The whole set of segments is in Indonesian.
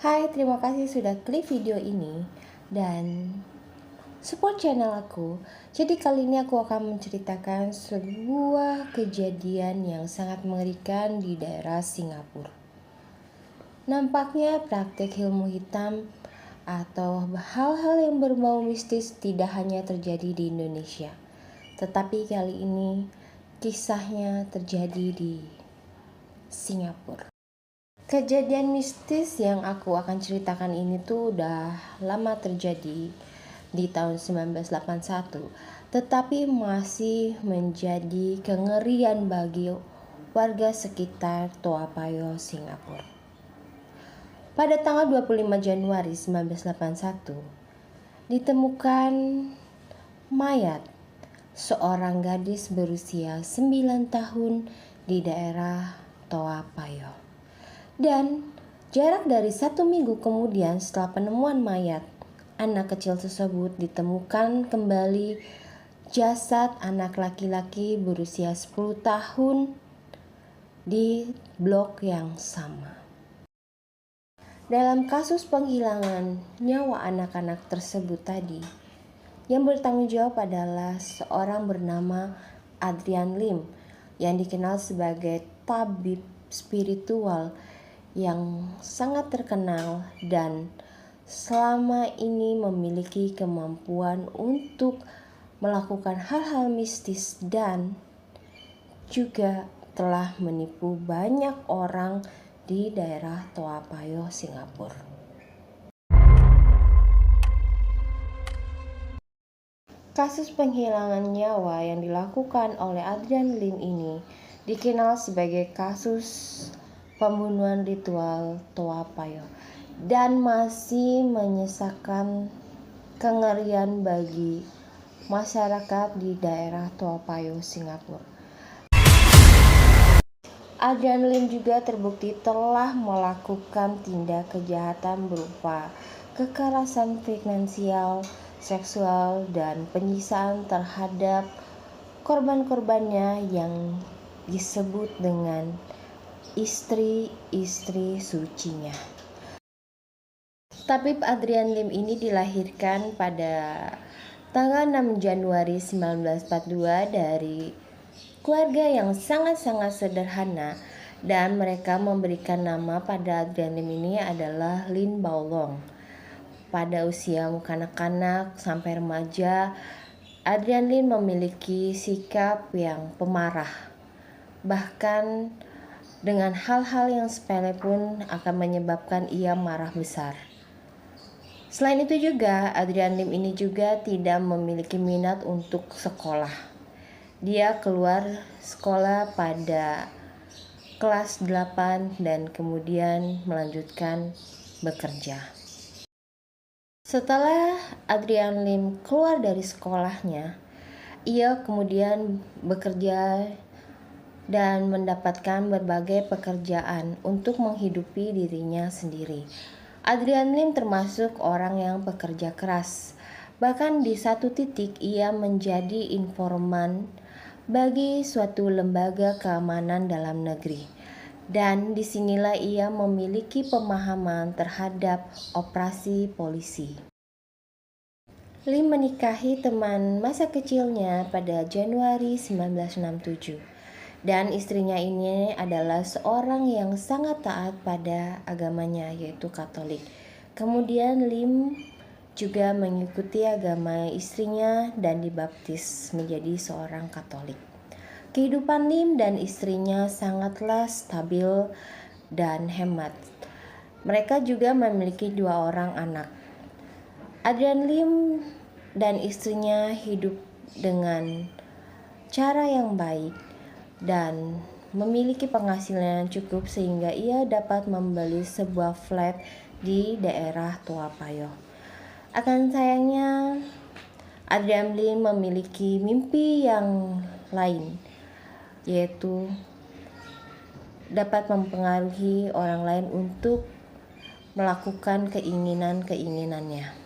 Hai, terima kasih sudah klik video ini dan support channel aku. Jadi kali ini aku akan menceritakan sebuah kejadian yang sangat mengerikan di daerah Singapura. Nampaknya praktek ilmu hitam atau hal-hal yang berbau mistis tidak hanya terjadi di Indonesia, tetapi kali ini kisahnya terjadi di Singapura. Kejadian mistis yang aku akan ceritakan ini tuh udah lama terjadi di tahun 1981, tetapi masih menjadi kengerian bagi warga sekitar Toa Payoh, Singapura. Pada tanggal 25 Januari 1981, ditemukan mayat seorang gadis berusia 9 tahun di daerah Toa Payoh. Dan jarak dari 1 minggu kemudian setelah penemuan mayat, anak kecil tersebut ditemukan kembali jasad anak laki-laki berusia 10 tahun di blok yang sama. Dalam kasus penghilangan nyawa anak-anak tersebut tadi, yang bertanggung jawab adalah seorang bernama Adrian Lim yang dikenal sebagai tabib spiritual yang sangat terkenal dan selama ini memiliki kemampuan untuk melakukan hal-hal mistis dan juga telah menipu banyak orang di daerah Toa Payoh, Singapura. Kasus penghilangan nyawa yang dilakukan oleh Adrian Lim ini dikenal sebagai kasus pembunuhan ritual Toa Payoh dan masih menyisakan kengerian bagi masyarakat di daerah Toa Payoh, Singapura. Adrian Lim juga terbukti telah melakukan tindak kejahatan berupa kekerasan finansial, seksual, dan penyiksaan terhadap korban-korbannya yang disebut dengan istri-istri sucinya. Tabib Adrian Lim ini dilahirkan pada tanggal 6 Januari 1942 dari keluarga yang sangat-sangat sederhana, dan mereka memberikan nama pada Adrian Lim ini adalah Lin Baolong. Pada usia kanak-kanak sampai remaja, Adrian Lim memiliki sikap yang pemarah. Bahkan dengan hal-hal yang sepele pun akan menyebabkan ia marah besar. Selain itu juga, Adrian Lim ini juga tidak memiliki minat untuk sekolah. Dia keluar sekolah pada kelas 8 dan kemudian melanjutkan bekerja. Setelah Adrian Lim keluar dari sekolahnya, ia kemudian bekerja dan mendapatkan berbagai pekerjaan untuk menghidupi dirinya sendiri. Adrian Lim termasuk orang yang pekerja keras. Bahkan di satu titik ia menjadi informan bagi suatu lembaga keamanan dalam negeri. Dan disinilah ia memiliki pemahaman terhadap operasi polisi. Lim menikahi teman masa kecilnya pada Januari 1967. Dan istrinya ini adalah seorang yang sangat taat pada agamanya, yaitu Katolik. Kemudian Lim juga mengikuti agama istrinya dan dibaptis menjadi seorang Katolik. Kehidupan Lim dan istrinya sangatlah stabil dan hemat. Mereka juga memiliki 2 orang anak. Adrian Lim dan istrinya hidup dengan cara yang baik dan memiliki penghasilan yang cukup sehingga ia dapat membeli sebuah flat di daerah Toa Payoh. Akan sayangnya, Adrian Lim memiliki mimpi yang lain, yaitu dapat mempengaruhi orang lain untuk melakukan keinginan-keinginannya.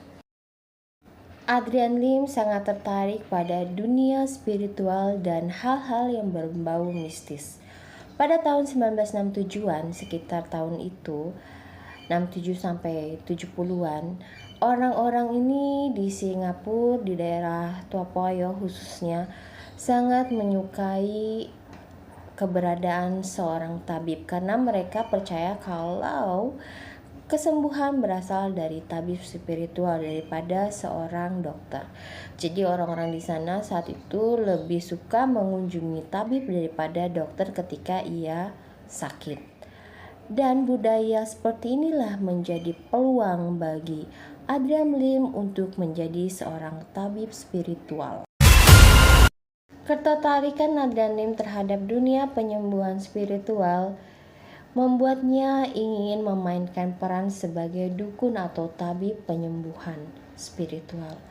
Adrian Lim sangat tertarik pada dunia spiritual dan hal-hal yang berbau mistis. Pada tahun 1967-an, sekitar tahun itu, 67 sampai 70-an, orang-orang ini di Singapura, di daerah Tua Payoh khususnya, sangat menyukai keberadaan seorang tabib karena mereka percaya kalau kesembuhan berasal dari tabib spiritual daripada seorang dokter. Jadi orang-orang di sana saat itu lebih suka mengunjungi tabib daripada dokter ketika ia sakit. Dan budaya seperti inilah menjadi peluang bagi Adrian Lim untuk menjadi seorang tabib spiritual. Ketertarikan Adrian Lim terhadap dunia penyembuhan spiritual membuatnya ingin memainkan peran sebagai dukun atau tabib penyembuhan spiritual.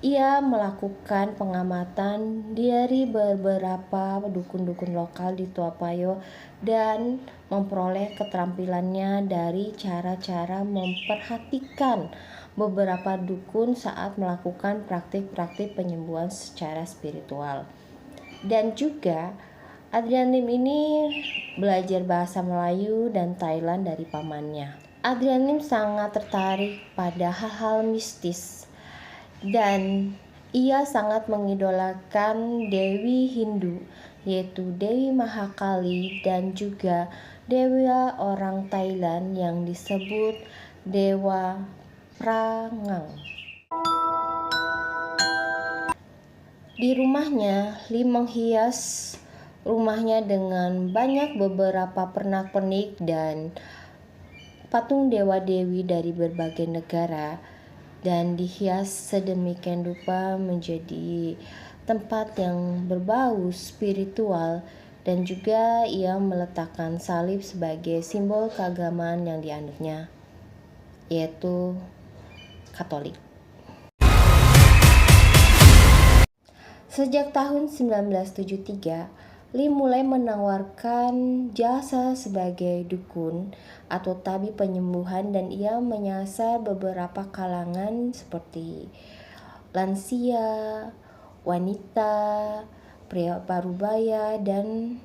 Ia melakukan pengamatan dari beberapa dukun-dukun lokal di Tua Payoh dan memperoleh keterampilannya dari cara-cara memperhatikan beberapa dukun saat melakukan praktik-praktik penyembuhan secara spiritual. Dan juga Adrian Lim ini belajar bahasa Melayu dan Thailand dari pamannya. Adrian Lim sangat tertarik pada hal-hal mistis dan ia sangat mengidolakan Dewi Hindu, yaitu Dewi Mahakali dan juga dewa orang Thailand yang disebut Dewa Prangang. Di rumahnya, Lim menghias rumahnya dengan banyak beberapa pernak-pernik dan patung dewa-dewi dari berbagai negara, dan dihias sedemikian rupa menjadi tempat yang berbau spiritual, dan juga ia meletakkan salib sebagai simbol keagamaan yang dianutnya, yaitu Katolik. Sejak tahun 1973, Lim mulai menawarkan jasa sebagai dukun atau tabib penyembuhan, dan ia menyasar beberapa kalangan seperti lansia, wanita, pria parubaya, dan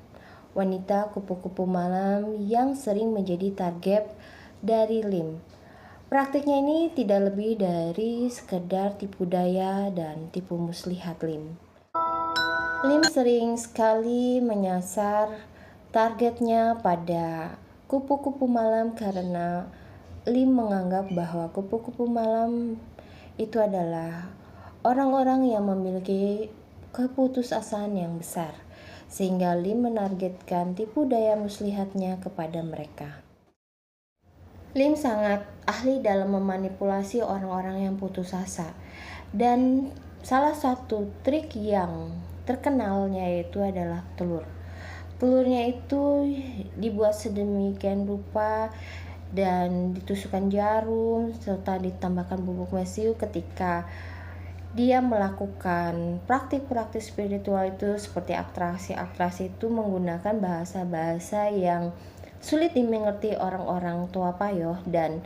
wanita kupu-kupu malam yang sering menjadi target dari Lim. Praktiknya ini tidak lebih dari sekedar tipu daya dan tipu muslihat Lim. Lim sering sekali menyasar targetnya pada kupu-kupu malam karena Lim menganggap bahwa kupu-kupu malam itu adalah orang-orang yang memiliki keputusasaan yang besar, sehingga Lim menargetkan tipu daya muslihatnya kepada mereka. Lim sangat ahli dalam memanipulasi orang-orang yang putus asa, dan salah satu trik yang terkenalnya yaitu adalah telur. Telurnya itu dibuat sedemikian rupa dan ditusukkan jarum serta ditambahkan bubuk mesiu. Ketika dia melakukan praktik-praktik spiritual itu seperti atraksi-atraksi itu menggunakan bahasa-bahasa yang sulit dimengerti orang-orang Tua Payoh, dan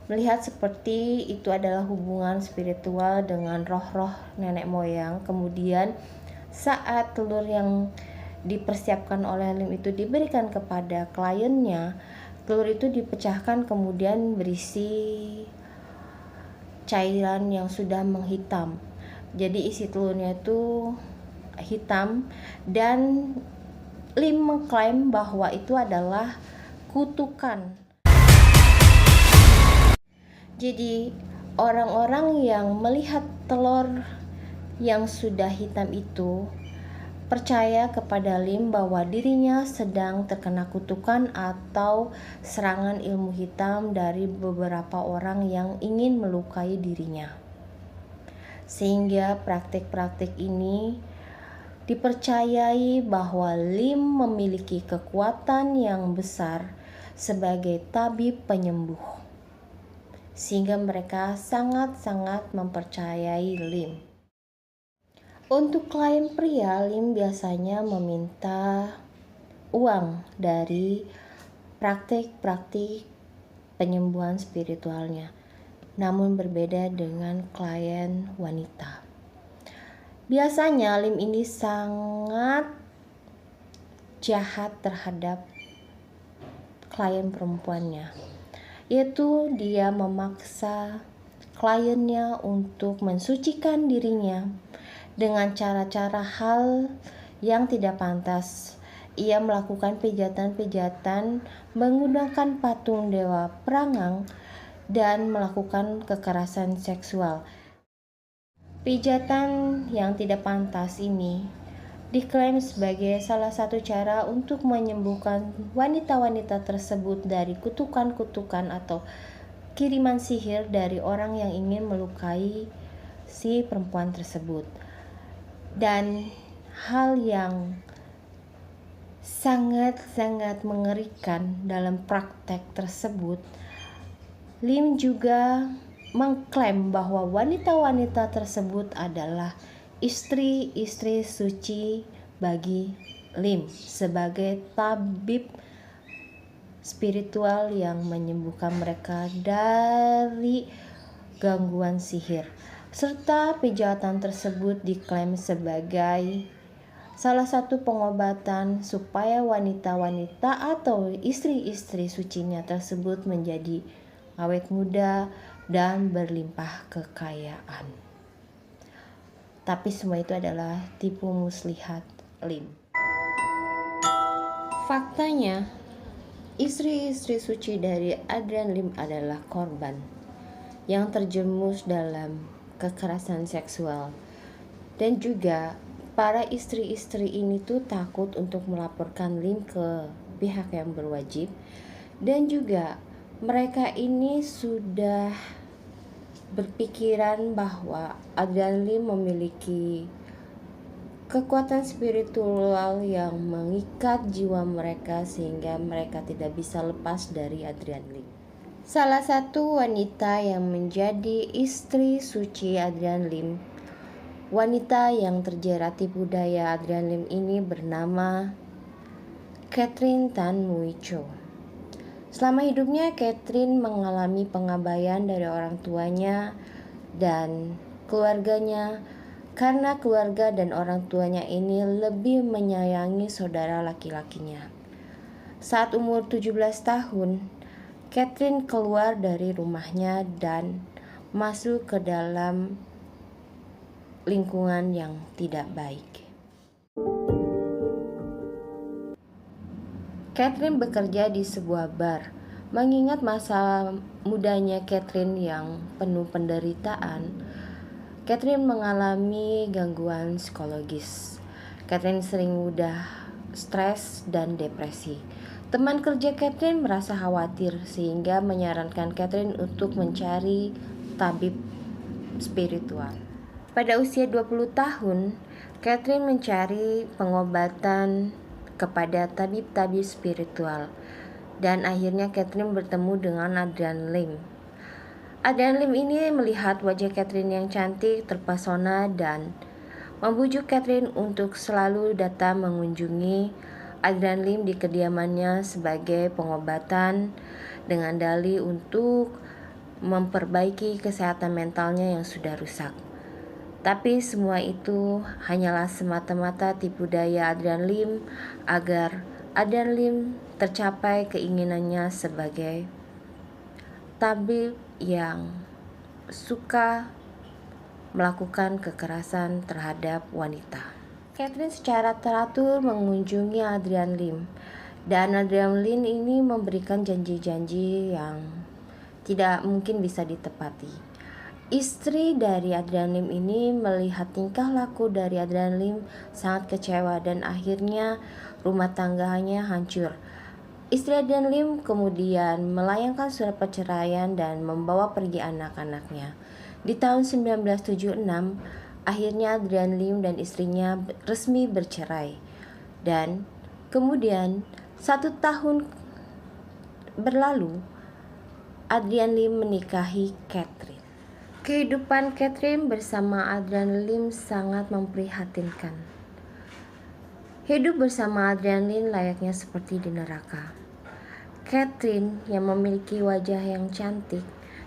melihat seperti itu adalah hubungan spiritual dengan roh-roh nenek moyang. Kemudian saat telur yang dipersiapkan oleh Lim itu diberikan kepada kliennya, telur itu dipecahkan kemudian berisi cairan yang sudah menghitam. Jadi isi telurnya itu hitam, dan Lim mengklaim bahwa itu adalah kutukan. Jadi orang-orang yang melihat telur yang sudah hitam itu percaya kepada Lim bahwa dirinya sedang terkena kutukan atau serangan ilmu hitam dari beberapa orang yang ingin melukai dirinya. Sehingga praktik-praktik ini dipercayai bahwa Lim memiliki kekuatan yang besar sebagai tabib penyembuh, sehingga mereka sangat-sangat mempercayai Lim. Untuk klien pria, Lim biasanya meminta uang dari praktik-praktik penyembuhan spiritualnya, namun berbeda dengan klien wanita. Biasanya Lim ini sangat jahat terhadap klien perempuannya, yaitu dia memaksa kliennya untuk mensucikan dirinya dengan cara-cara hal yang tidak pantas. Ia melakukan pijatan-pijatan menggunakan patung dewa perangang dan melakukan kekerasan seksual. Pijatan yang tidak pantas ini diklaim sebagai salah satu cara untuk menyembuhkan wanita-wanita tersebut dari kutukan-kutukan atau kiriman sihir dari orang yang ingin melukai si perempuan tersebut. Dan hal yang sangat-sangat mengerikan dalam praktek tersebut, Lim juga mengklaim bahwa wanita-wanita tersebut adalah istri-istri suci bagi Lim sebagai tabib spiritual yang menyembuhkan mereka dari gangguan sihir. Serta pijatan tersebut diklaim sebagai salah satu pengobatan supaya wanita-wanita atau istri-istri sucinya tersebut menjadi awet muda dan berlimpah kekayaan. Tapi semua itu adalah tipu muslihat Lim. Faktanya, istri-istri suci dari Adrian Lim adalah korban yang terjerumus dalam kekerasan seksual, dan juga para istri-istri ini tuh takut untuk melaporkan Lim ke pihak yang berwajib, dan juga mereka ini sudah berpikiran bahwa Adrian Lim memiliki kekuatan spiritual yang mengikat jiwa mereka sehingga mereka tidak bisa lepas dari Adrian Lim. Salah satu wanita yang menjadi istri suci Adrian Lim, wanita yang terjerat tipu daya Adrian Lim ini bernama Catherine Tan Mui Cho. Selama hidupnya, Catherine mengalami pengabaian dari orang tuanya dan keluarganya karena keluarga dan orang tuanya ini lebih menyayangi saudara laki-lakinya. Saat umur 17 tahun, Catherine keluar dari rumahnya dan masuk ke dalam lingkungan yang tidak baik. Catherine bekerja di sebuah bar. Mengingat masa mudanya Catherine yang penuh penderitaan, Catherine mengalami gangguan psikologis. Catherine sering mudah stres dan depresi. Teman kerja Catherine merasa khawatir sehingga menyarankan Catherine untuk mencari tabib spiritual. Pada usia 20 tahun, Catherine mencari pengobatan kepada tabib-tabib spiritual, dan akhirnya Catherine bertemu dengan Adrian Lim. Adrian Lim ini melihat wajah Catherine yang cantik, terpesona, dan membujuk Catherine untuk selalu datang mengunjungi Adrian Lim di kediamannya sebagai pengobatan dengan dalih untuk memperbaiki kesehatan mentalnya yang sudah rusak. Tapi semua itu hanyalah semata-mata tipu daya Adrian Lim agar Adrian Lim tercapai keinginannya sebagai tabib yang suka melakukan kekerasan terhadap wanita. Catherine secara teratur mengunjungi Adrian Lim, dan Adrian Lim ini memberikan janji-janji yang tidak mungkin bisa ditepati. Istri dari Adrian Lim ini melihat tingkah laku dari Adrian Lim sangat kecewa dan akhirnya rumah tangganya hancur. Istri Adrian Lim kemudian melayangkan surat perceraian dan membawa pergi anak-anaknya. Di tahun 1976, akhirnya Adrian Lim dan istrinya resmi bercerai. Dan kemudian 1 tahun berlalu, Adrian Lim menikahi Catherine. Kehidupan Catherine bersama Adrian Lim sangat memprihatinkan. Hidup bersama Adrian Lim layaknya seperti di neraka. Catherine yang memiliki wajah yang cantik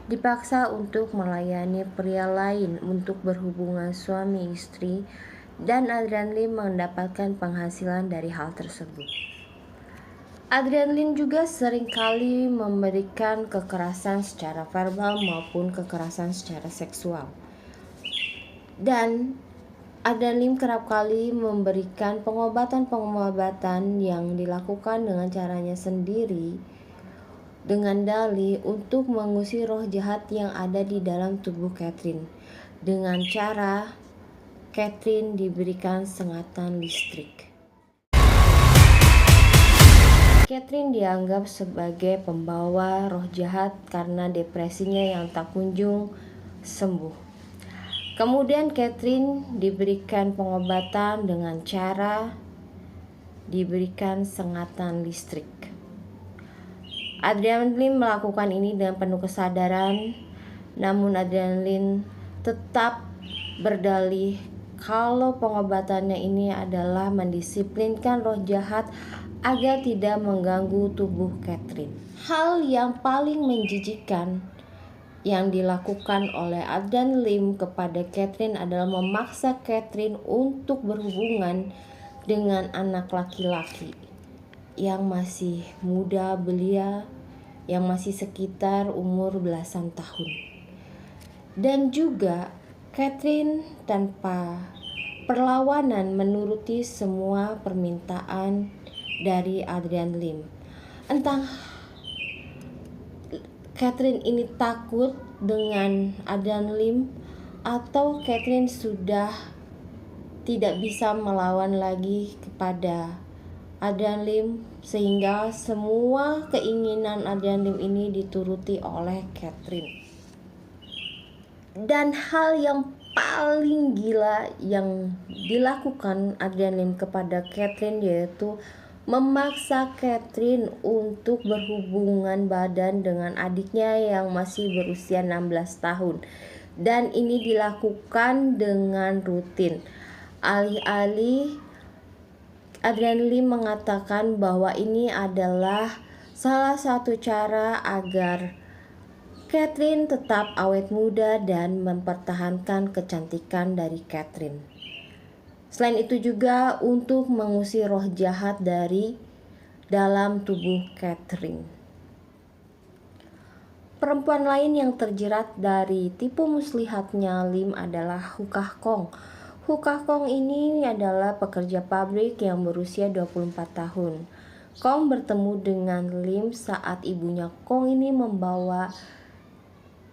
dipaksa untuk melayani pria lain untuk berhubungan suami istri, dan Adrian Lim mendapatkan penghasilan dari hal tersebut. Adrian Lim juga seringkali memberikan kekerasan secara verbal maupun kekerasan secara seksual. Dan Adrian Lim kerap kali memberikan pengobatan-pengobatan yang dilakukan dengan caranya sendiri dengan dalih untuk mengusir roh jahat yang ada di dalam tubuh Catherine. Dengan cara Catherine diberikan sengatan listrik. Catherine dianggap sebagai pembawa roh jahat karena depresinya yang tak kunjung sembuh. Kemudian Catherine diberikan pengobatan dengan cara diberikan sengatan listrik. Adrian Lim melakukan ini dengan penuh kesadaran, namun Adrian Lim tetap berdalih kalau pengobatannya ini adalah mendisiplinkan roh jahat agar tidak mengganggu tubuh Catherine. Hal yang paling menjijikkan yang dilakukan oleh Adrian Lim kepada Catherine adalah memaksa Catherine untuk berhubungan dengan anak laki-laki yang masih muda belia, yang masih sekitar umur belasan tahun. Dan juga Catherine tanpa perlawanan menuruti semua permintaan dari Adrian Lim. Entah Catherine ini takut dengan Adrian Lim atau Catherine sudah tidak bisa melawan lagi kepada Adrian Lim sehingga semua keinginan Adrian Lim ini dituruti oleh Catherine. Dan hal yang paling gila yang dilakukan Adrian Lim kepada Catherine yaitu memaksa Catherine untuk berhubungan badan dengan adiknya yang masih berusia 16 tahun. Dan ini dilakukan dengan rutin. Alih-alih Adrian Lim mengatakan bahwa ini adalah salah satu cara agar Catherine tetap awet muda dan mempertahankan kecantikan dari Catherine. Selain itu juga untuk mengusir roh jahat dari dalam tubuh Catherine. Perempuan lain yang terjerat dari tipu muslihatnya Lim adalah Hukah Kong. Hukah Kong ini adalah pekerja pabrik yang berusia 24 tahun. Kong bertemu dengan Lim saat ibunya Kong ini membawa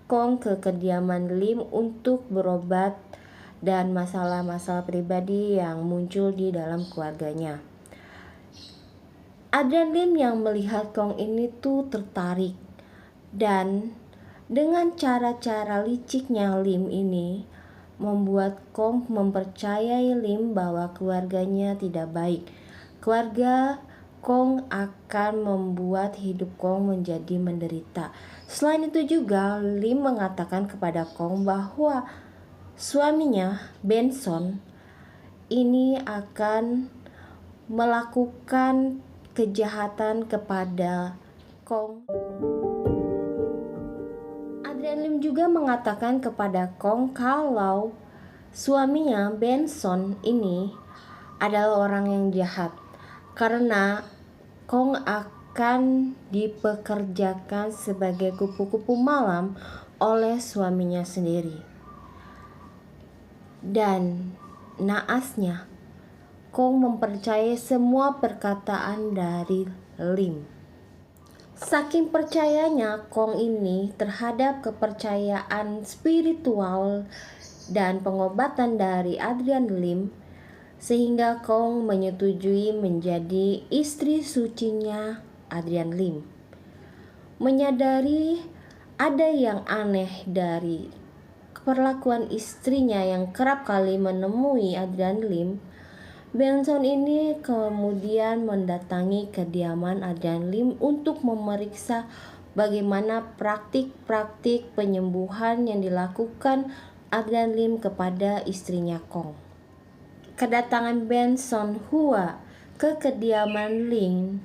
Kong ke kediaman Lim untuk berobat dan masalah-masalah pribadi yang muncul di dalam keluarganya. Adrian Lim yang melihat Kong ini tuh tertarik, dan dengan cara-cara liciknya Lim ini membuat Kong mempercayai Lim bahwa keluarganya tidak baik. Keluarga Kong akan membuat hidup Kong menjadi menderita. Selain itu juga Lim mengatakan kepada Kong bahwa suaminya, Benson, ini akan melakukan kejahatan kepada Kong. Adrian Lim juga mengatakan kepada Kong kalau suaminya, Benson, ini adalah orang yang jahat karena Kong akan dipekerjakan sebagai kupu-kupu malam oleh suaminya sendiri. Dan naasnya, Kong mempercayai semua perkataan dari Lim. Saking percayanya Kong ini terhadap kepercayaan spiritual dan pengobatan dari Adrian Lim, sehingga Kong menyetujui menjadi istri sucinya Adrian Lim. Menyadari ada yang aneh dari perlakuan istrinya yang kerap kali menemui Adrian Lim, Benson ini kemudian mendatangi kediaman Adrian Lim untuk memeriksa bagaimana praktik-praktik penyembuhan yang dilakukan Adrian Lim kepada istrinya Kong. Kedatangan Benson Hua ke kediaman Lim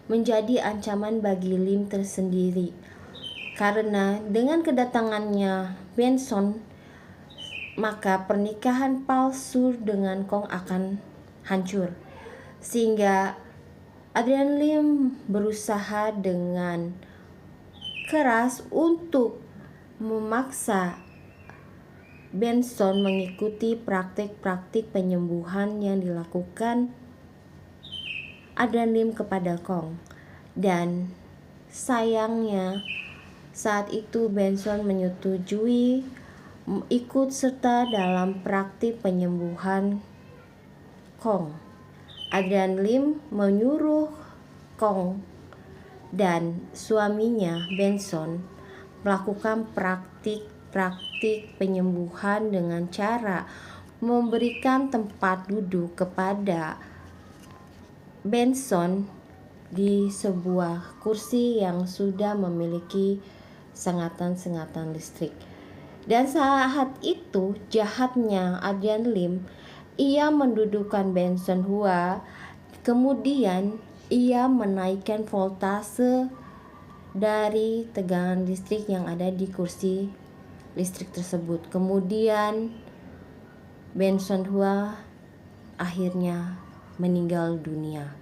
menjadi ancaman bagi Lim tersendiri, karena dengan kedatangannya Benson, maka pernikahan palsu dengan Kong akan hancur. Sehingga Adrian Lim berusaha dengan keras untuk memaksa Benson mengikuti praktik-praktik penyembuhan yang dilakukan Adrian Lim kepada Kong. Dan sayangnya saat itu Benson menyetujui ikut serta dalam praktik penyembuhan Kong. Adrian Lim menyuruh Kong dan suaminya Benson melakukan praktik penyembuhan dengan cara memberikan tempat duduk kepada Benson di sebuah kursi yang sudah memiliki sengatan-sengatan listrik. Dan saat itu jahatnya Adrian Lim, ia mendudukkan Benson Hua, kemudian ia menaikkan voltase dari tegangan listrik yang ada di kursi listrik tersebut. Kemudian Benson Hua akhirnya meninggal dunia.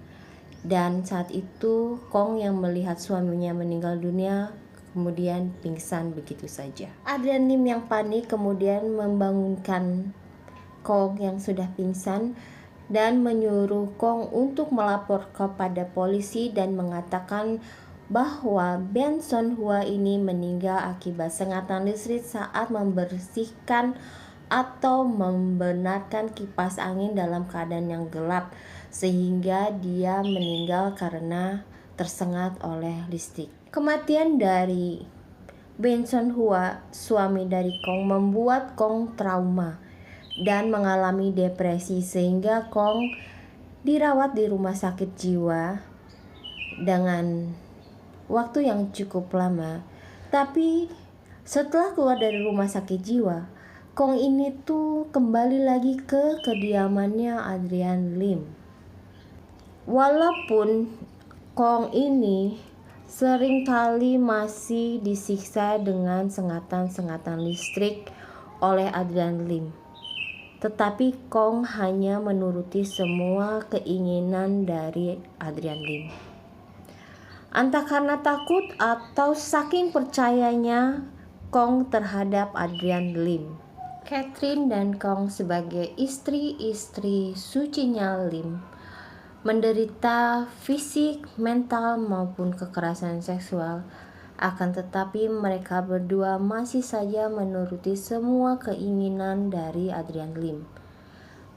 Dan saat itu Kong yang melihat suaminya meninggal dunia kemudian pingsan begitu saja. Adrian Lim yang panik kemudian membangunkan Kong yang sudah pingsan dan menyuruh Kong untuk melapor kepada polisi dan mengatakan bahwa Benson Hua ini meninggal akibat sengatan listrik saat membersihkan atau membenarkan kipas angin dalam keadaan yang gelap, sehingga dia meninggal karena tersengat oleh listrik. Kematian dari Benson Hua, suami dari Kong, membuat Kong trauma dan mengalami depresi, sehingga Kong dirawat di rumah sakit jiwa dengan waktu yang cukup lama. Tapi setelah keluar dari rumah sakit jiwa, Kong ini tuh kembali lagi ke kediamannya Adrian Lim. Walaupun Kong ini seringkali masih disiksa dengan sengatan-sengatan listrik oleh Adrian Lim, tetapi Kong hanya menuruti semua keinginan dari Adrian Lim. Entah karena takut atau saking percayanya Kong terhadap Adrian Lim. Catherine dan Kong sebagai istri-istri sucinya Lim menderita fisik, mental maupun kekerasan seksual. Akan tetapi mereka berdua masih saja menuruti semua keinginan dari Adrian Lim.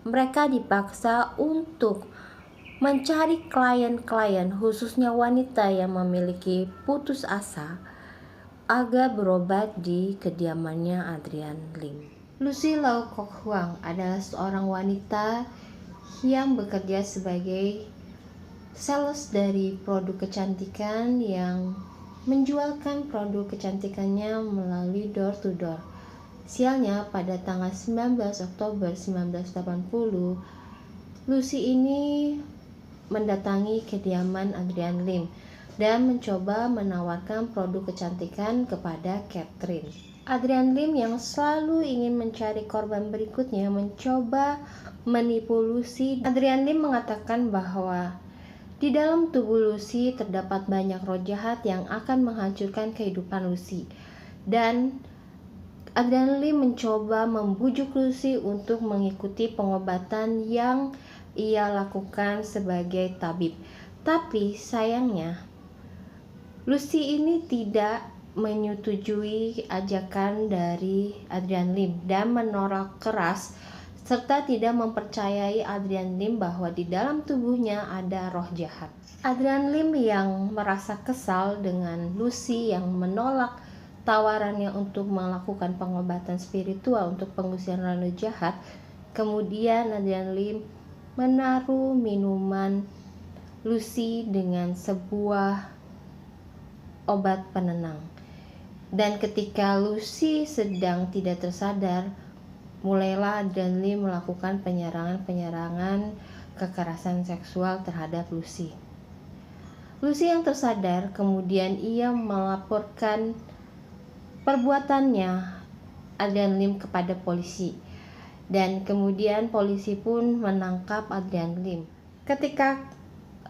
Mereka dipaksa untuk mencari klien-klien, khususnya wanita yang memiliki putus asa, agar berobat di kediamannya Adrian Lim. Lucy Lau Kok Huang adalah seorang wanita yang bekerja sebagai sales dari produk kecantikan yang menjualkan produk kecantikannya melalui door to door. Sialnya pada tanggal 19 Oktober 1980, Lucy ini mendatangi kediaman Adrian Lim dan mencoba menawarkan produk kecantikan kepada Catherine. Adrian Lim yang selalu ingin mencari korban berikutnya mencoba menipu Lucy. Adrian Lim mengatakan bahwa di dalam tubuh Lucy terdapat banyak roh jahat yang akan menghancurkan kehidupan Lucy. Dan Adrian Lim mencoba membujuk Lucy untuk mengikuti pengobatan yang ia lakukan sebagai tabib. Tapi sayangnya Lucy ini tidak menyetujui ajakan dari Adrian Lim dan menolak keras serta tidak mempercayai Adrian Lim bahwa di dalam tubuhnya ada roh jahat. Adrian Lim yang merasa kesal dengan Lucy yang menolak tawarannya untuk melakukan pengobatan spiritual untuk pengusir roh jahat, kemudian Adrian Lim menaruh minuman Lucy dengan sebuah obat penenang. Dan ketika Lucy sedang tidak tersadar, mulailah Adrian Lim melakukan penyerangan kekerasan seksual terhadap Lucy. Lucy yang tersadar, kemudian ia melaporkan perbuatannya Adrian Lim kepada polisi. Dan kemudian polisi pun menangkap Adrian Lim. Ketika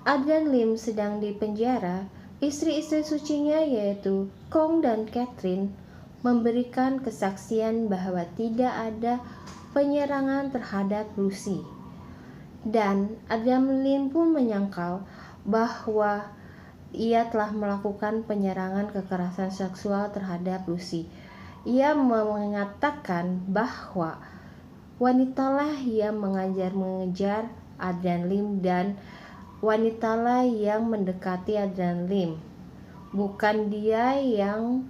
Adrian Lim sedang dipenjara, istri-istri sucinya yaitu Kong dan Catherine memberikan kesaksian bahwa tidak ada penyerangan terhadap Lucy. Dan Adrian Lim pun menyangkal bahwa ia telah melakukan penyerangan kekerasan seksual terhadap Lucy. Ia mengatakan bahwa wanitalah yang mengejar Adrian Lim dan wanitalah yang mendekati Adrian Lim, bukan dia yang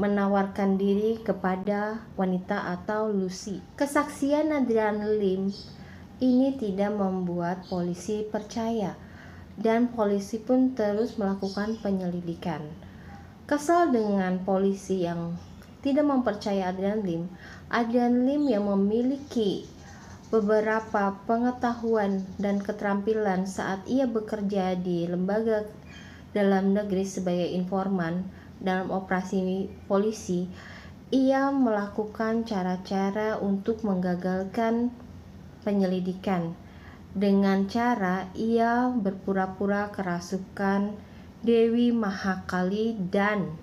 menawarkan diri kepada wanita atau Lucy. Kesaksian Adrian Lim ini tidak membuat polisi percaya dan polisi pun terus melakukan penyelidikan. Kesal dengan polisi yang tidak mempercaya Adrian Lim yang memiliki beberapa pengetahuan dan keterampilan saat ia bekerja di lembaga dalam negeri sebagai informan dalam operasi polisi, ia melakukan cara-cara untuk menggagalkan penyelidikan. Dengan cara ia berpura-pura kerasukan Dewi Mahakali dan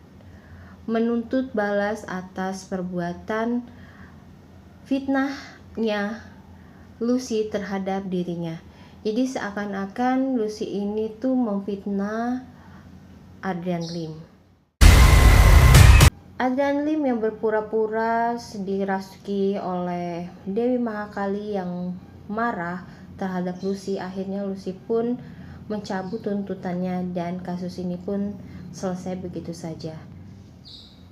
menuntut balas atas perbuatan fitnahnya Lucy terhadap dirinya. Jadi seakan-akan Lucy ini tuh memfitnah Adrian Lim. Adrian Lim yang berpura-pura dirasuki oleh Dewi Mahakali yang marah terhadap Lucy. Akhirnya Lucy pun mencabut tuntutannya dan kasus ini pun selesai begitu saja.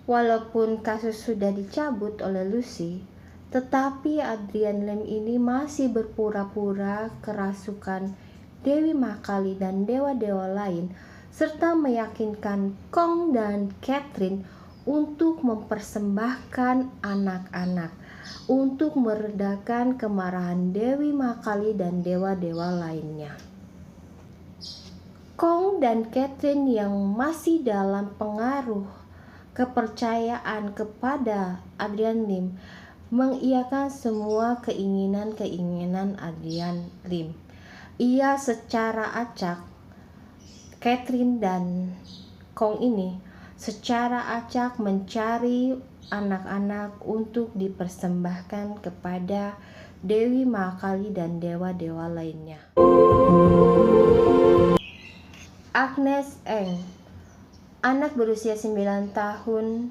Walaupun kasus sudah dicabut oleh Lucy, tetapi Adrian Lim ini masih berpura-pura kerasukan Dewi Mahakali dan dewa-dewa lain, serta meyakinkan Kong dan Catherine untuk mempersembahkan anak-anak untuk meredakan kemarahan Dewi Mahakali dan dewa-dewa lainnya. Kong dan Catherine yang masih dalam pengaruh kepercayaan kepada Adrian Lim mengiyakan semua keinginan-keinginan Adrian Lim. Ia secara acak, Catherine dan Kong ini secara acak mencari anak-anak untuk dipersembahkan kepada Dewi Mahakali dan dewa-dewa lainnya. Agnes Eng, anak berusia 9 tahun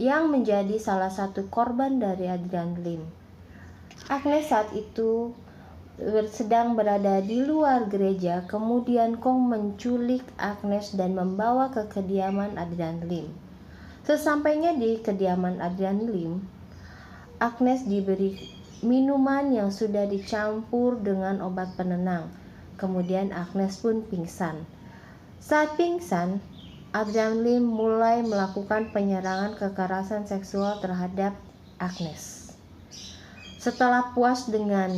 yang menjadi salah satu korban dari Adrian Lim. Agnes saat itu sedang berada di luar gereja, kemudian Kong menculik Agnes dan membawa ke kediaman Adrian Lim. Sesampainya di kediaman Adrian Lim, Agnes diberi minuman yang sudah dicampur dengan obat penenang. Kemudian Agnes pun pingsan. Saat pingsan, Adrian Lim mulai melakukan penyerangan kekerasan seksual terhadap Agnes. Setelah puas dengan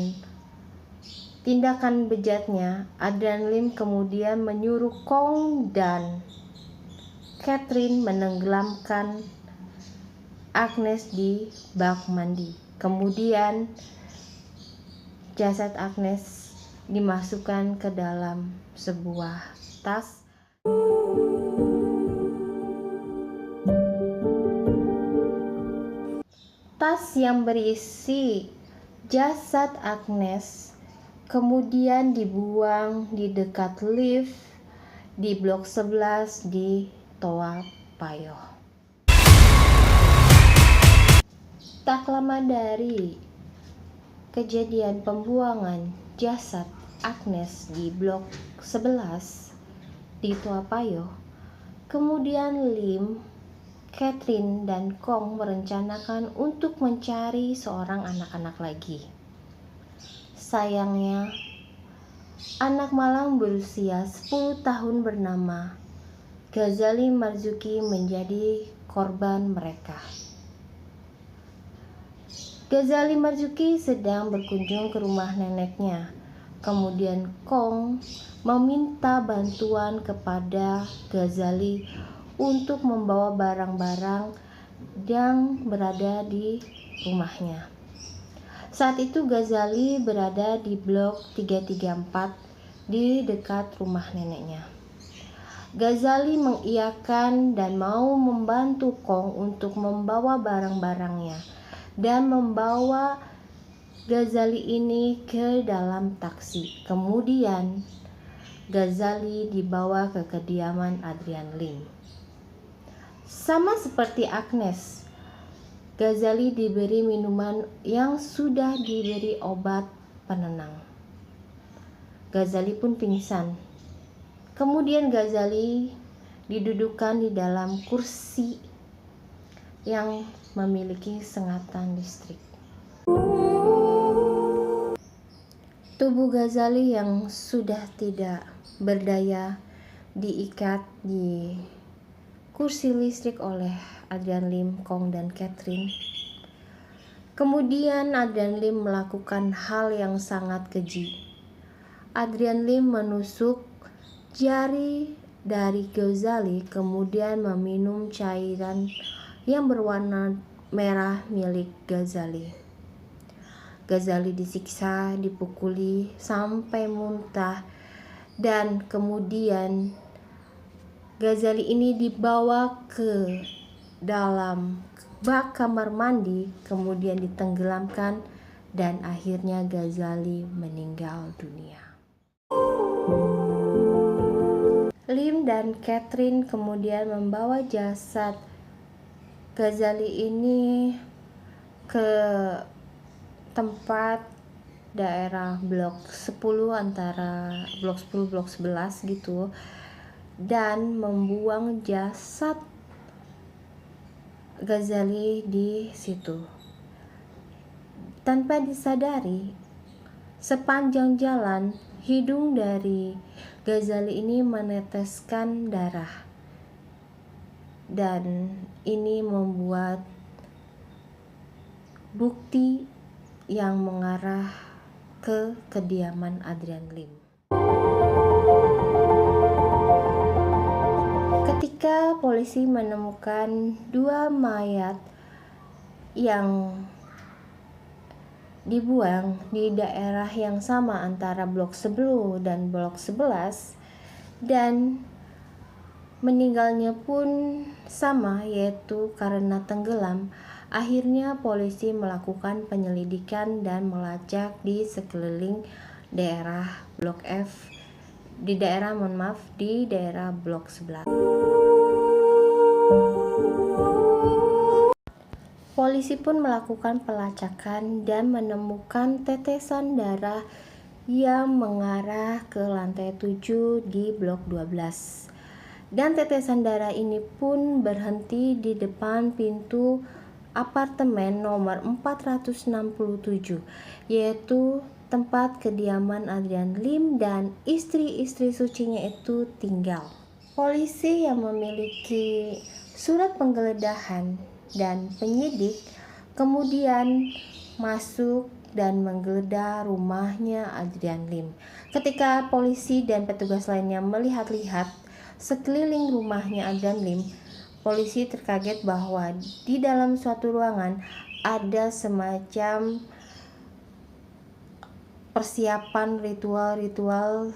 tindakan bejatnya, Adrian Lim kemudian menyuruh Kong dan Catherine menenggelamkan Agnes di bak mandi. Kemudian jasad Agnes dimasukkan ke dalam sebuah tas. Tas yang berisi jasad Agnes kemudian dibuang di dekat lift di blok 11 di Toa Payoh. Tak lama dari kejadian pembuangan jasad Agnes di blok 11 di Toa Payoh, kemudian Lim, Catherine, dan Kong merencanakan untuk mencari seorang anak-anak lagi. Sayangnya, anak malang berusia 10 tahun bernama Ghazali Marzuki menjadi korban mereka. Ghazali Marzuki sedang berkunjung ke rumah neneknya. Kemudian Kong meminta bantuan kepada Ghazali untuk membawa barang-barang yang berada di rumahnya. Saat itu Ghazali berada di blok 334 di dekat rumah neneknya. Ghazali mengiyakan dan mau membantu Kong untuk membawa barang-barangnya dan membawa Ghazali ini ke dalam taksi. Kemudian Ghazali dibawa ke kediaman Adrian Lim. Sama seperti Agnes, Ghazali diberi minuman yang sudah diberi obat penenang. Ghazali pun pingsan. Kemudian Ghazali didudukkan di dalam kursi yang memiliki sengatan listrik. Tubuh Ghazali yang sudah tidak berdaya diikat di kursi listrik oleh Adrian Lim, Kong, dan Catherine. Kemudian Adrian Lim melakukan hal yang sangat keji. Adrian Lim menusuk jari dari Ghazali, kemudian meminum cairan yang berwarna merah milik Ghazali. Ghazali disiksa, dipukuli sampai muntah, dan kemudian Ghazali ini dibawa ke dalam bak kamar mandi, kemudian ditenggelamkan, dan akhirnya Ghazali meninggal dunia. Lim dan Catherine kemudian membawa jasad Ghazali ini ke tempat daerah blok 10, antara blok 10 blok 11 gitu, dan membuang jasad Ghazali di situ. Tanpa disadari, sepanjang jalan hidung dari Ghazali ini meneteskan darah, dan ini membuat bukti yang mengarah ke kediaman Adrian Lim. Ketika polisi menemukan 2 mayat yang dibuang di daerah yang sama antara blok 10 dan blok 11, dan meninggalnya pun sama, yaitu karena tenggelam. Akhirnya polisi melakukan penyelidikan dan melacak di sekeliling daerah blok F, di daerah blok 11. Polisi pun melakukan pelacakan dan menemukan tetesan darah yang mengarah ke lantai 7 di blok 12. Dan tetesan darah ini pun berhenti di depan pintu apartemen nomor 467, yaitu tempat kediaman Adrian Lim dan istri-istri sucinya itu tinggal. Polisi yang memiliki surat penggeledahan dan penyidik kemudian masuk dan menggeledah rumahnya Adrian Lim. Ketika polisi dan petugas lainnya melihat-lihat sekeliling rumahnya Adrian Lim, polisi terkaget bahwa di dalam suatu ruangan ada semacam persiapan ritual-ritual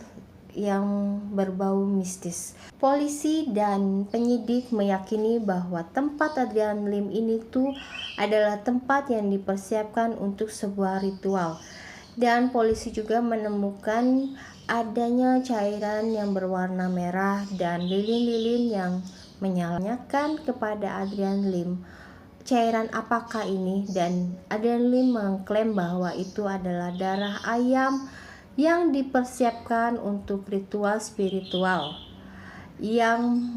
yang berbau mistis. Polisi dan penyidik meyakini bahwa tempat Adrian Lim ini tuh adalah tempat yang dipersiapkan untuk sebuah ritual. Dan polisi juga menemukan adanya cairan yang berwarna merah dan lilin-lilin yang menyalakan kepada Adrian Lim. Cairan apakah ini? Dan Adrian Lim mengklaim bahwa itu adalah darah ayam yang dipersiapkan untuk ritual spiritual yang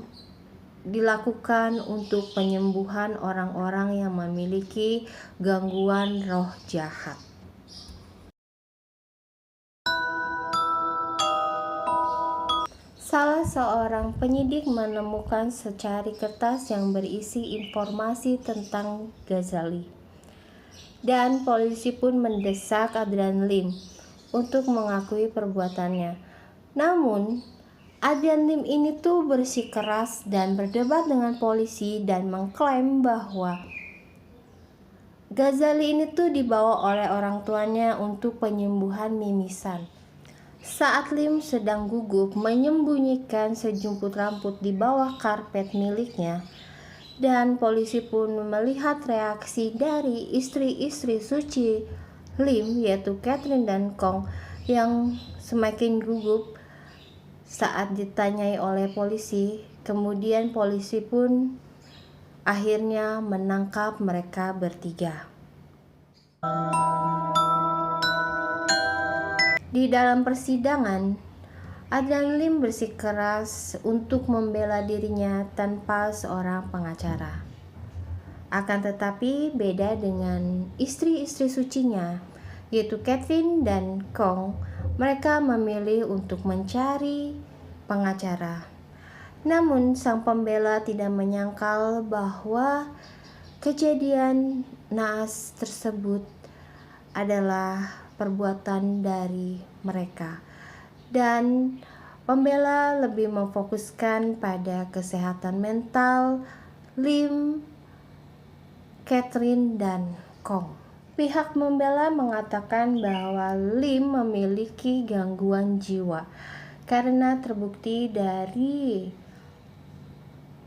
dilakukan untuk penyembuhan orang-orang yang memiliki gangguan roh jahat. Salah seorang penyidik menemukan secari kertas yang berisi informasi tentang Ghazali, dan polisi pun mendesak Adrian Lim untuk mengakui perbuatannya. Namun Adrian Lim ini tuh bersikeras dan berdebat dengan polisi dan mengklaim bahwa Ghazali ini tuh dibawa oleh orang tuanya untuk penyembuhan mimisan. Saat Lim sedang gugup menyembunyikan sejumput rambut di bawah karpet miliknya, dan polisi pun melihat reaksi dari istri-istri suci Lim, yaitu Catherine dan Kong, yang semakin gugup saat ditanyai oleh polisi. Kemudian polisi pun akhirnya menangkap mereka bertiga. Di dalam persidangan, Adrian Lim bersikeras untuk membela dirinya tanpa seorang pengacara. Akan tetapi beda dengan istri-istri sucinya, yaitu Catherine dan Kong, mereka memilih untuk mencari pengacara. Namun sang pembela tidak menyangkal bahwa kejadian naas tersebut adalah perbuatan dari mereka, dan pembela lebih memfokuskan pada kesehatan mental Lim, Catherine, dan Kong. Pihak pembela mengatakan bahwa Lim memiliki gangguan jiwa karena terbukti dari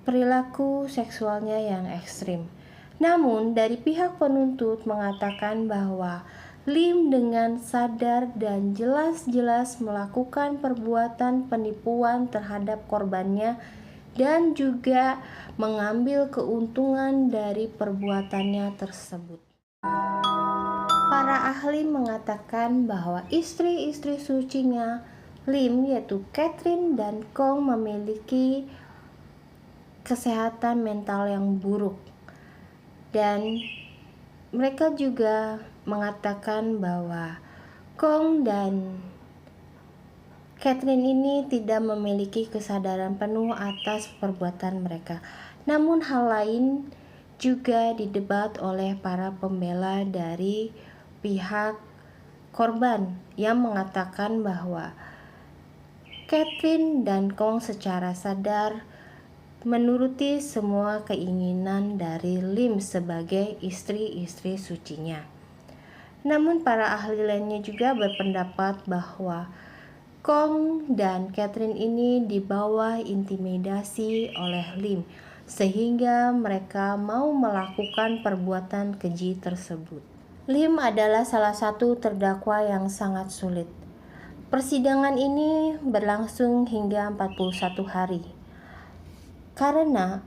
perilaku seksualnya yang ekstrim. Namun dari pihak penuntut mengatakan bahwa Lim dengan sadar dan jelas-jelas melakukan perbuatan penipuan terhadap korbannya dan juga mengambil keuntungan dari perbuatannya tersebut. Para ahli mengatakan bahwa istri-istri sucinya Lim, yaitu Catherine dan Kong, memiliki kesehatan mental yang buruk, dan mereka juga mengatakan bahwa Kong dan Catherine ini tidak memiliki kesadaran penuh atas perbuatan mereka. Namun hal lain juga didebat oleh para pembela dari pihak korban yang mengatakan bahwa Catherine dan Kong secara sadar menuruti semua keinginan dari Lim sebagai istri-istri sucinya. Namun para ahli lainnya juga berpendapat bahwa Kong dan Catherine ini di bawah intimidasi oleh Lim sehingga mereka mau melakukan perbuatan keji tersebut. Lim adalah salah satu terdakwa yang sangat sulit. Persidangan ini berlangsung hingga 41 hari. Karena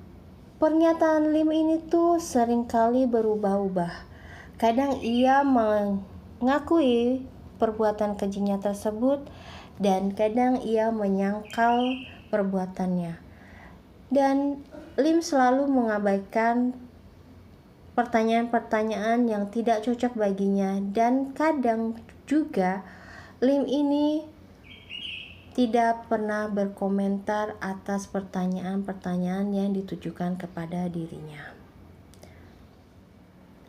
pernyataan Lim ini tuh seringkali berubah-ubah. Kadang ia mengakui perbuatan kejinya tersebut dan kadang ia menyangkal perbuatannya. Dan Lim selalu mengabaikan pertanyaan-pertanyaan yang tidak cocok baginya, dan kadang juga Lim ini tidak pernah berkomentar atas pertanyaan-pertanyaan yang ditujukan kepada dirinya.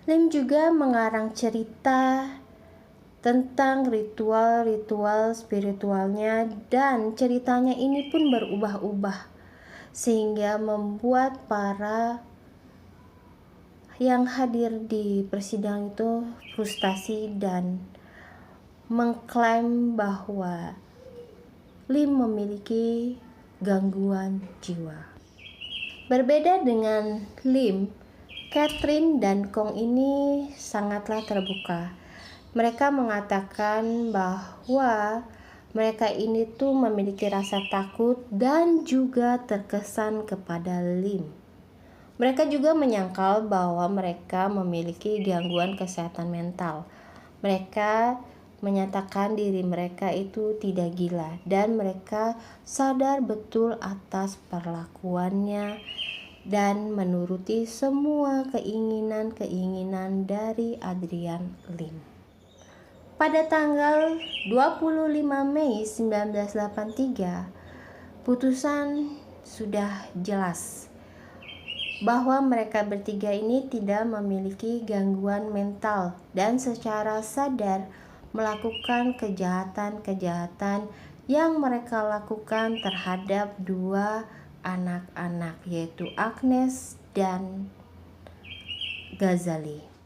Lim juga mengarang cerita tentang ritual-ritual spiritualnya, dan ceritanya ini pun berubah-ubah sehingga membuat para yang hadir di persidangan itu frustasi dan mengklaim bahwa Lim memiliki gangguan jiwa. Berbeda dengan Lim, Catherine dan Kong ini sangatlah terbuka. Mereka mengatakan bahwa mereka ini tuh memiliki rasa takut dan juga terkesan kepada Lim. Mereka juga menyangkal bahwa mereka memiliki gangguan kesehatan mental. Mereka menyatakan diri mereka itu tidak gila, dan mereka sadar betul atas perlakuannya dan menuruti semua keinginan-keinginan dari Adrian Lim. Pada tanggal 25 Mei 1983, putusan sudah jelas bahwa mereka bertiga ini tidak memiliki gangguan mental dan secara sadar melakukan kejahatan-kejahatan yang mereka lakukan terhadap dua anak-anak, yaitu Agnes dan Ghazali.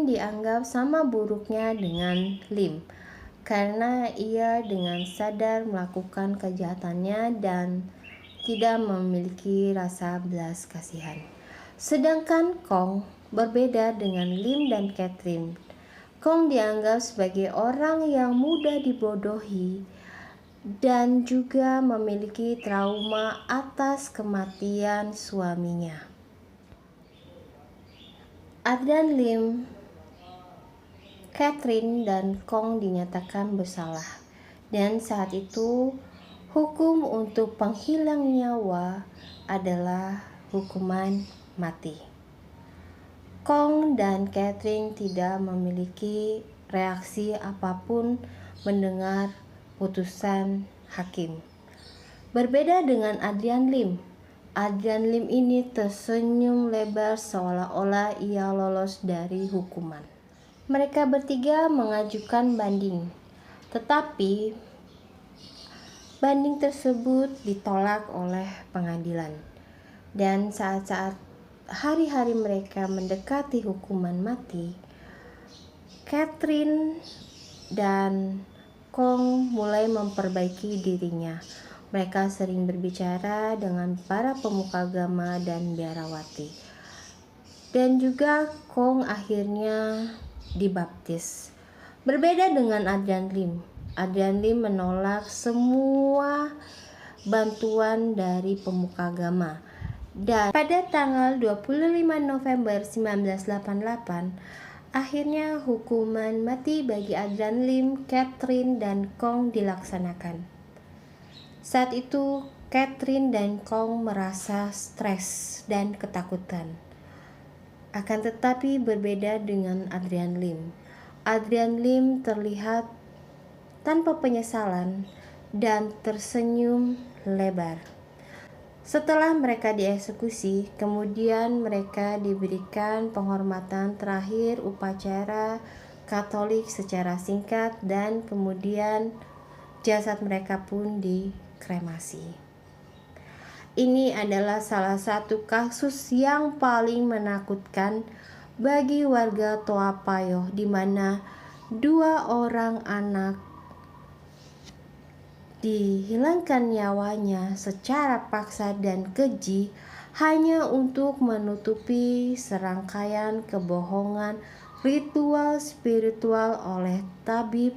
dianggap sama buruknya dengan Lim, karena ia dengan sadar melakukan kejahatannya dan tidak memiliki rasa belas kasihan. Sedangkan Kong berbeda dengan Lim dan Catherine. Kong dianggap sebagai orang yang mudah dibodohi dan juga memiliki trauma atas kematian suaminya. Adrian Lim, Catherine, dan Kong dinyatakan bersalah, dan saat itu hukum untuk penghilang nyawa adalah hukuman mati. Kong dan Catherine tidak memiliki reaksi apapun mendengar putusan hakim. Berbeda dengan Adrian Lim. Adrian Lim ini tersenyum lebar seolah-olah ia lolos dari hukuman. Mereka bertiga mengajukan banding, tetapi banding tersebut ditolak oleh pengadilan. Dan saat-saat hari-hari mereka mendekati hukuman mati, Catherine dan Kong mulai memperbaiki dirinya. Mereka sering berbicara dengan para pemuka agama dan biarawati. Dan juga Kong akhirnya dibaptis. Berbeda dengan Adrian Lim. Adrian Lim menolak semua bantuan dari pemuka agama. Dan pada tanggal 25 November 1988, akhirnya hukuman mati bagi Adrian Lim, Catherine, dan Kong dilaksanakan. Saat itu, Catherine dan Kong merasa stres dan ketakutan. Akan tetapi berbeda dengan Adrian Lim. Adrian Lim terlihat tanpa penyesalan dan tersenyum lebar. Setelah mereka dieksekusi, kemudian mereka diberikan penghormatan terakhir upacara Katolik secara singkat dan kemudian jasad mereka pun dikremasi. Ini adalah salah satu kasus yang paling menakutkan bagi warga Toa Payoh, di mana 2 orang anak dihilangkan nyawanya secara paksa dan keji hanya untuk menutupi serangkaian kebohongan ritual spiritual oleh tabib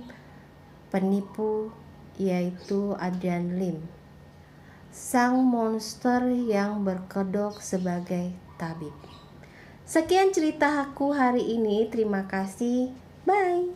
penipu, yaitu Adrian Lim, sang monster yang berkedok sebagai tabib. Sekian cerita aku hari ini. Terima kasih. Bye.